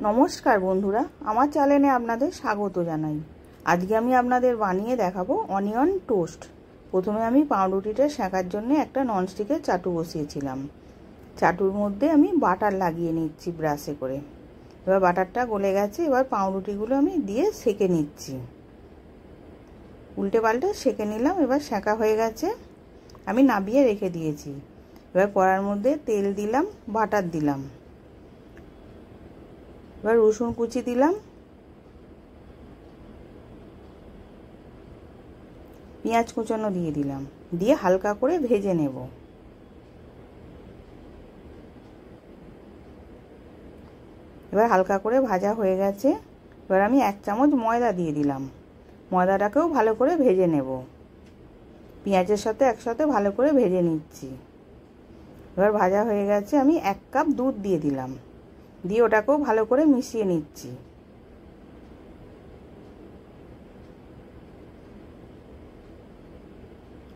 নমস্কার বন্ধুরা, আমার চ্যানেলে আপনাদের স্বাগত জানাই। আজকে আমি আপনাদের বানিয়ে দেখাবো অনিয়ন টোস্ট। প্রথমে আমি পাউরুটিটা সেঁকার জন্য একটা ননস্টিকের চাটু বসিয়েছিলাম। চাটুর মধ্যে আমি বাটার লাগিয়ে নিচ্ছি ব্রাশে করে। এবার বাটারটা গলে গেছে, এবার পাউরুটিগুলো আমি দিয়ে সেঁকে নিচ্ছি। উল্টে পাল্টে সেঁকে নিলাম। এবার সেঁকা হয়ে গেছে, আমি নামিয়ে রেখে দিয়েছি। এবার কড়ার মধ্যে তেল দিলাম, বাটার দিলাম, এবার রসুন কুচি দিলাম, পেঁয়াজ কুচানো দিয়ে দিলাম, দিয়ে হালকা করে ভেজে নেব। এবার হালকা করে ভাজা হয়ে গেছে। এবার আমি 1 চামচ ময়দা দিয়ে দিলাম। ময়দাটাকেও ভালো করে ভেজে নেব। পেঁয়াজের সাথে একসাথে ভালো করে ভেজে নিচ্ছি। এবার ভাজা হয়ে গেছে, আমি 1 কাপ দুধ দিয়ে দিলাম, দিয়ে ওটাকেও ভালো করে মিশিয়ে নিচ্ছি।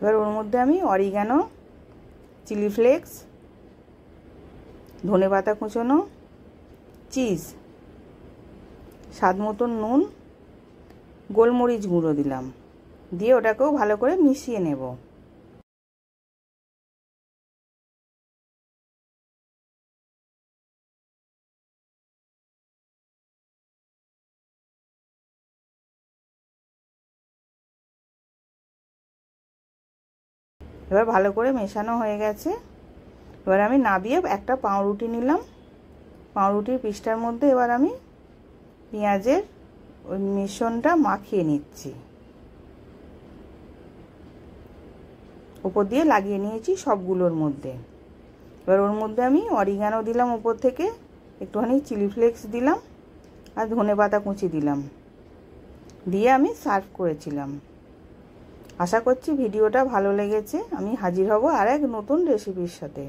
এবার ওর মধ্যে আমি অরিগানো, চিলি ফ্লেক্স, ধনেপাতা কুচোনো, চিজ, স্বাদ মতন নুন, গোলমরিচ গুঁড়ো দিলাম, দিয়ে ওটাকেও ভালো করে মিশিয়ে নেব। এবার ভালো করে মেশানো হয়ে গেছে। এবার আমি নাবিয়ে একটা পাউরুটি নিলাম। পাউরুটির পিসটার মধ্যে এবার আমি পেঁয়াজের ওই মিশ্রণটা মাখিয়ে নিচ্ছি। উপর দিয়ে লাগিয়ে নিয়েছি সবগুলোর মধ্যে। এবার ওর মধ্যে আমি অরিগানো দিলাম উপর থেকে, একটুখানি চিলি ফ্লেক্স দিলাম, আর ধনেপাতা কুচি দিলাম, দিয়ে আমি সার্ভ করেছিলাম। আশা করছি ভিডিওটা ভালো লেগেছে। আমি হাজির হব আর এক নতুন রেসিপির সাথে।